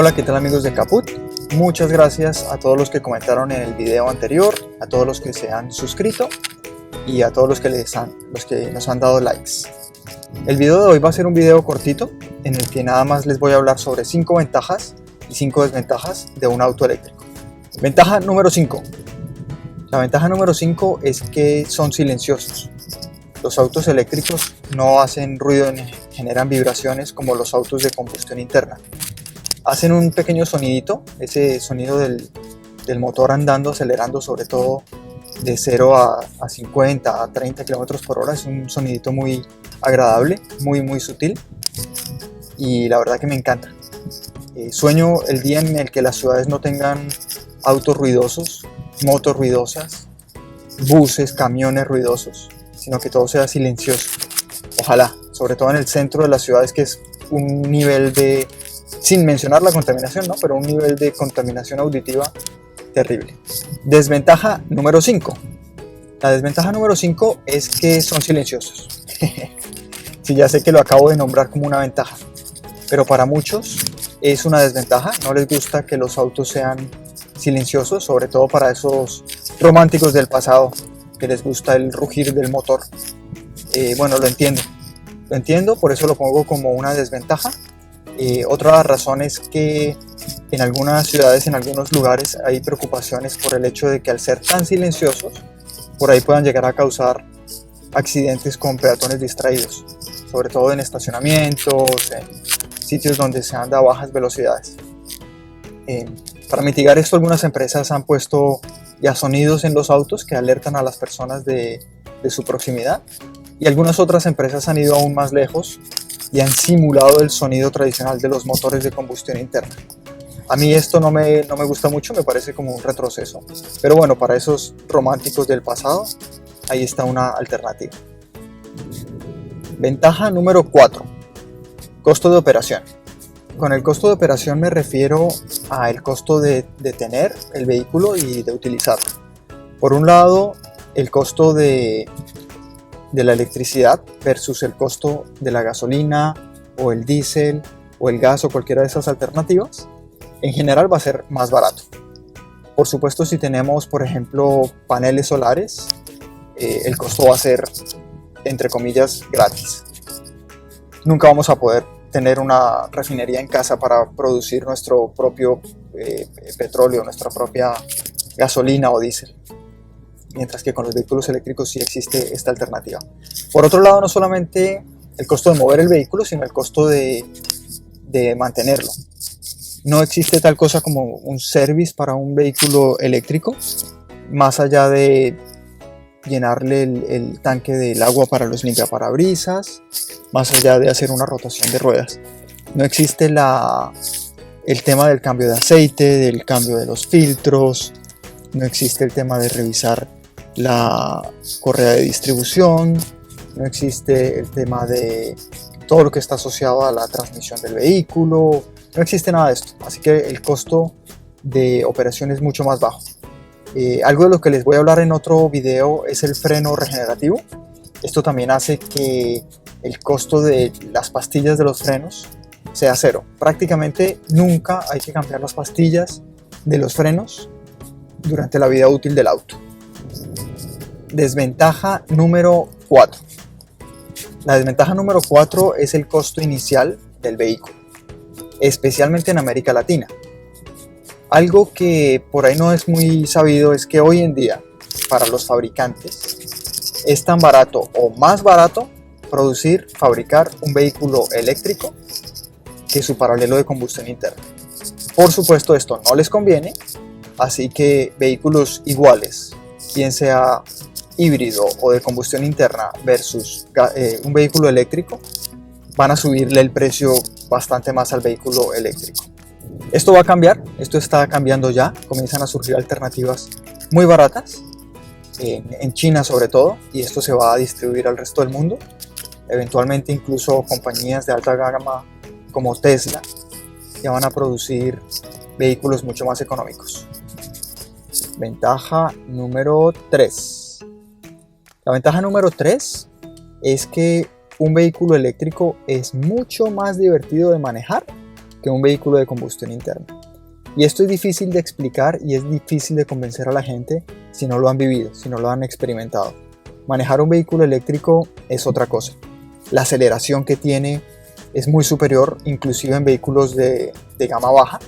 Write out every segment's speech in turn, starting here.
Hola, ¿qué tal amigos de Caput? Muchas gracias a todos los que comentaron en el video anterior, a todos los que se han suscrito y a todos los que nos han dado likes. El video de hoy va a ser un video cortito en el que nada más les voy a hablar sobre 5 ventajas y 5 desventajas de un auto eléctrico. Ventaja número 5. La ventaja número 5 es que son silenciosos. Los autos eléctricos no hacen ruido ni generan vibraciones como los autos de combustión interna. Hacen un pequeño sonidito, ese sonido del motor andando, acelerando, sobre todo de 0 a 50 a 30 km por hora. Es un sonidito muy agradable, muy sutil, y la verdad que me encanta. Sueño el día en el que las ciudades no tengan autos ruidosos, motos ruidosas, buses, camiones ruidosos, sino que todo sea silencioso. Ojalá, sobre todo en el centro de las ciudades, que es un nivel de, sin mencionar la contaminación, ¿no? Pero un nivel de contaminación auditiva terrible. Desventaja número 5. La desventaja número 5 es que son silenciosos. Sí, ya sé que lo acabo de nombrar como una ventaja, pero para muchos es una desventaja. No les gusta que los autos sean silenciosos, sobre todo para esos románticos del pasado que les gusta el rugir del motor. Bueno, lo entiendo, por eso lo pongo como una desventaja. Otra razón es que en algunas ciudades, en algunos lugares, hay preocupaciones por el hecho de que al ser tan silenciosos, por ahí puedan llegar a causar accidentes con peatones distraídos, sobre todo en estacionamientos, en sitios donde se anda a bajas velocidades. Para mitigar esto, algunas empresas han puesto ya sonidos en los autos que alertan a las personas de su proximidad, y algunas otras empresas han ido aún más lejos y han simulado el sonido tradicional de los motores de combustión interna. A mí esto no me gusta mucho, me parece como un retroceso, pero bueno, para esos románticos del pasado, ahí está una alternativa. Ventaja número 4. Costo de operación. Con el costo de operación me refiero al costo de tener el vehículo y de utilizarlo. Por un lado, el costo de la electricidad versus el costo de la gasolina o el diésel o el gas o cualquiera de esas alternativas, en general va a ser más barato. Por supuesto, si tenemos, por ejemplo, paneles solares, el costo va a ser, entre comillas, gratis. Nunca vamos a poder tener una refinería en casa para producir nuestro propio petróleo, nuestra propia gasolina o diésel, mientras que con los vehículos eléctricos sí existe esta alternativa. Por otro lado, no solamente el costo de mover el vehículo, sino el costo de mantenerlo. No existe tal cosa como un service para un vehículo eléctrico, más allá de llenarle el tanque del agua para los limpiaparabrisas, más allá de hacer una rotación de ruedas. No existe el tema del cambio de aceite, del cambio de los filtros, no existe el tema de revisar la correa de distribución, no existe el tema de todo lo que está asociado a la transmisión del vehículo, no existe nada de esto, así que el costo de operación es mucho más bajo. Algo de lo que les voy a hablar en otro video es el freno regenerativo. Esto también hace que el costo de las pastillas de los frenos sea cero. Prácticamente nunca hay que cambiar las pastillas de los frenos durante la vida útil del auto. Desventaja número 4. La desventaja número 4 es el costo inicial del vehículo, especialmente en América Latina. Algo que por ahí no es muy sabido es que hoy en día, para los fabricantes, es tan barato o más barato fabricar un vehículo eléctrico que su paralelo de combustión interna. Por supuesto, esto no les conviene, así que vehículos iguales, bien sea híbrido o de combustión interna versus un vehículo eléctrico, van a subirle el precio bastante más al vehículo eléctrico. Esto va a cambiar, esto está cambiando ya, comienzan a surgir alternativas muy baratas, en China sobre todo, y esto se va a distribuir al resto del mundo. Eventualmente incluso compañías de alta gama como Tesla ya van a producir vehículos mucho más económicos. Ventaja número 3. La ventaja número 3 es que un vehículo eléctrico es mucho más divertido de manejar que un vehículo de combustión interna. Y esto es difícil de explicar y es difícil de convencer a la gente si no lo han vivido, si no lo han experimentado. Manejar un vehículo eléctrico es otra cosa. La aceleración que tiene es muy superior, inclusive en vehículos de gama baja.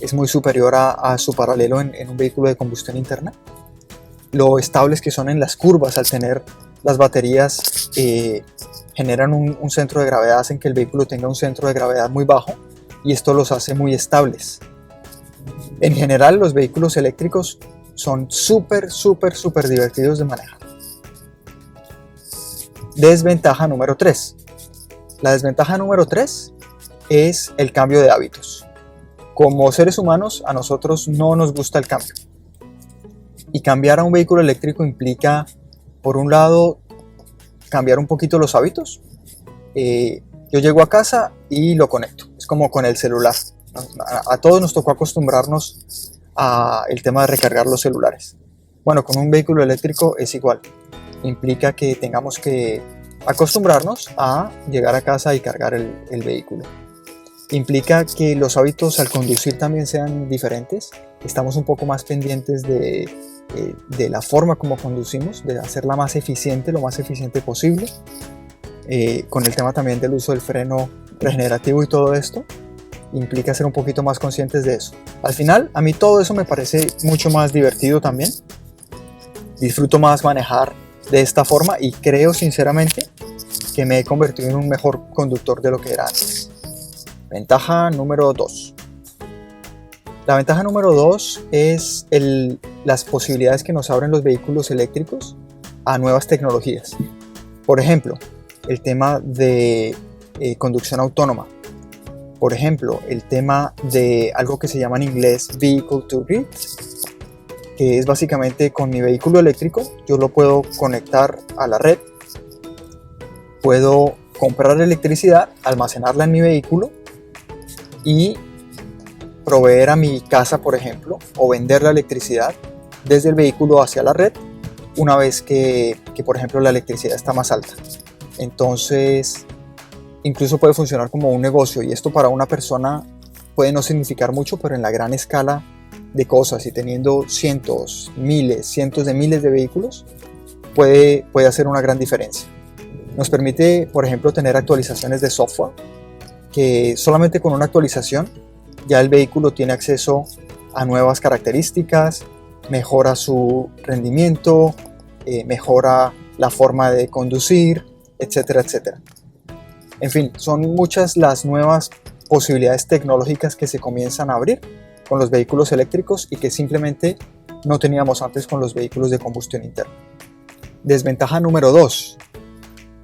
Es muy superior a su paralelo en un vehículo de combustión interna. Lo estables que son en las curvas al tener las baterías generan un centro de gravedad, hacen que el vehículo tenga un centro de gravedad muy bajo y esto los hace muy estables. En general, los vehículos eléctricos son súper divertidos de manejar. Desventaja número 3. La desventaja número 3 es el cambio de hábitos. Como seres humanos, a nosotros no nos gusta el cambio. Y cambiar a un vehículo eléctrico implica, por un lado, cambiar un poquito los hábitos. Yo llego a casa y lo conecto. Es como con el celular. A todos nos tocó acostumbrarnos al tema de recargar los celulares. Bueno, con un vehículo eléctrico es igual. Implica que tengamos que acostumbrarnos a llegar a casa y cargar el vehículo. Implica que los hábitos al conducir también sean diferentes. Estamos un poco más pendientes de la forma como conducimos, de hacerla más eficiente, lo más eficiente posible. Con el tema también del uso del freno regenerativo y todo esto, implica ser un poquito más conscientes de eso. Al final, a mí todo eso me parece mucho más divertido también. Disfruto más manejar de esta forma y creo sinceramente que me he convertido en un mejor conductor de lo que era antes. Ventaja número 2. La ventaja número 2 es las posibilidades que nos abren los vehículos eléctricos a nuevas tecnologías. Por ejemplo, el tema de conducción autónoma. Por ejemplo, el tema de algo que se llama en inglés Vehicle to Grid, que es básicamente con mi vehículo eléctrico, yo lo puedo conectar a la red, puedo comprar electricidad, almacenarla en mi vehículo y proveer a mi casa, por ejemplo, o vender la electricidad desde el vehículo hacia la red una vez que por ejemplo, la electricidad está más alta. Entonces, incluso puede funcionar como un negocio y esto para una persona puede no significar mucho, pero en la gran escala de cosas y teniendo cientos, miles, cientos de miles de vehículos puede hacer una gran diferencia. Nos permite, por ejemplo, tener actualizaciones de software que solamente con una actualización ya el vehículo tiene acceso a nuevas características, mejora su rendimiento, mejora la forma de conducir, etcétera, etcétera. En fin, son muchas las nuevas posibilidades tecnológicas que se comienzan a abrir con los vehículos eléctricos y que simplemente no teníamos antes con los vehículos de combustión interna. Desventaja número 2.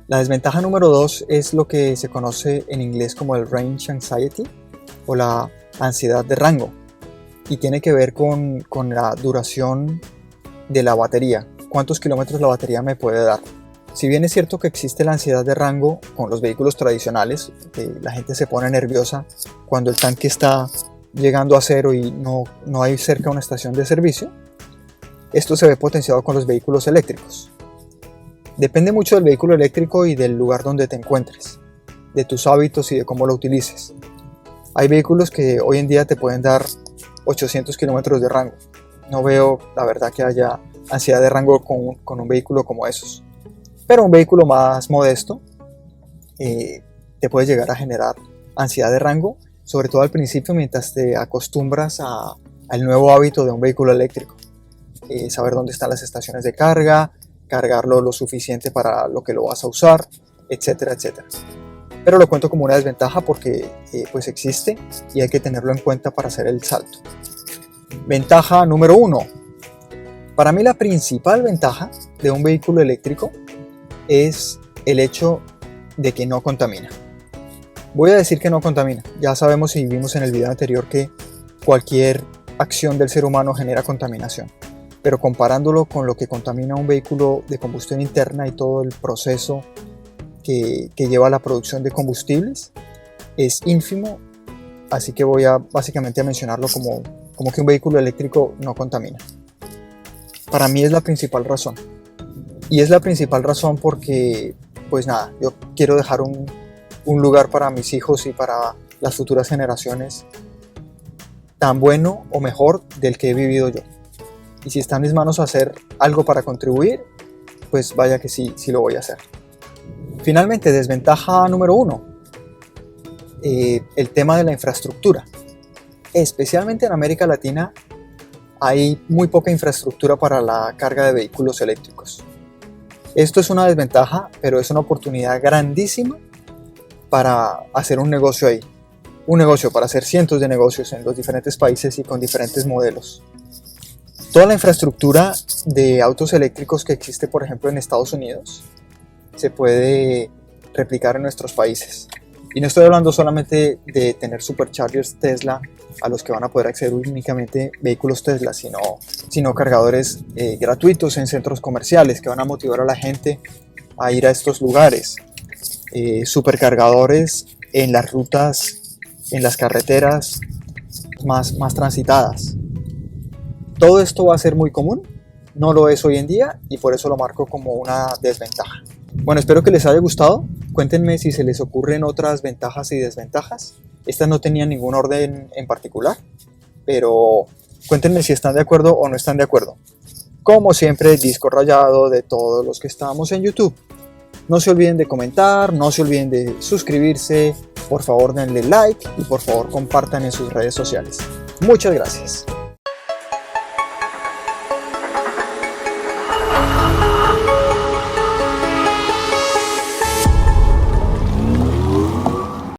La desventaja número 2 es lo que se conoce en inglés como el range anxiety o la ansiedad de rango y tiene que ver con la duración de la batería. ¿Cuántos kilómetros la batería me puede dar? Si bien es cierto que existe la ansiedad de rango con los vehículos tradicionales, que la gente se pone nerviosa cuando el tanque está llegando a cero y no hay cerca una estación de servicio, esto se ve potenciado con los vehículos eléctricos. Depende mucho del vehículo eléctrico y del lugar donde te encuentres, de tus hábitos y de cómo lo utilices. Hay vehículos que hoy en día te pueden dar 800 kilómetros de rango. No veo, la verdad, que haya ansiedad de rango con un vehículo como esos. Pero un vehículo más modesto te puede llegar a generar ansiedad de rango, sobre todo al principio mientras te acostumbras al nuevo hábito de un vehículo eléctrico. Saber dónde están las estaciones de carga, cargarlo lo suficiente para lo que lo vas a usar, etcétera, etcétera. Pero lo cuento como una desventaja porque pues existe y hay que tenerlo en cuenta para hacer el salto. Ventaja número 1. Para mí la principal ventaja de un vehículo eléctrico es el hecho de que no contamina. Voy a decir que no contamina. Ya sabemos y vimos en el video anterior que cualquier acción del ser humano genera contaminación. Pero comparándolo con lo que contamina un vehículo de combustión interna y todo el proceso que lleva a la producción de combustibles, es ínfimo. Así que voy básicamente a mencionarlo como que un vehículo eléctrico no contamina. Para mí es la principal razón. Y es la principal razón porque, pues nada, yo quiero dejar un lugar para mis hijos y para las futuras generaciones tan bueno o mejor del que he vivido yo. Y si está en mis manos hacer algo para contribuir, pues vaya que sí lo voy a hacer. Finalmente, desventaja número 1, el tema de la infraestructura. Especialmente en América Latina hay muy poca infraestructura para la carga de vehículos eléctricos. Esto es una desventaja, pero es una oportunidad grandísima para hacer un negocio ahí. Un negocio para hacer cientos de negocios en los diferentes países y con diferentes modelos. Toda la infraestructura de autos eléctricos que existe, por ejemplo, en Estados Unidos, se puede replicar en nuestros países. Y no estoy hablando solamente de tener superchargers Tesla a los que van a poder acceder únicamente vehículos Tesla, sino cargadores gratuitos en centros comerciales que van a motivar a la gente a ir a estos lugares. Supercargadores en las rutas, en las carreteras más transitadas. Todo esto va a ser muy común, no lo es hoy en día y por eso lo marco como una desventaja. Bueno, espero que les haya gustado. Cuéntenme si se les ocurren otras ventajas y desventajas. Estas no tenían ningún orden en particular, pero cuéntenme si están de acuerdo o no están de acuerdo. Como siempre, disco rayado de todos los que estamos en YouTube. No se olviden de comentar, no se olviden de suscribirse, por favor denle like y por favor compartan en sus redes sociales. Muchas gracias.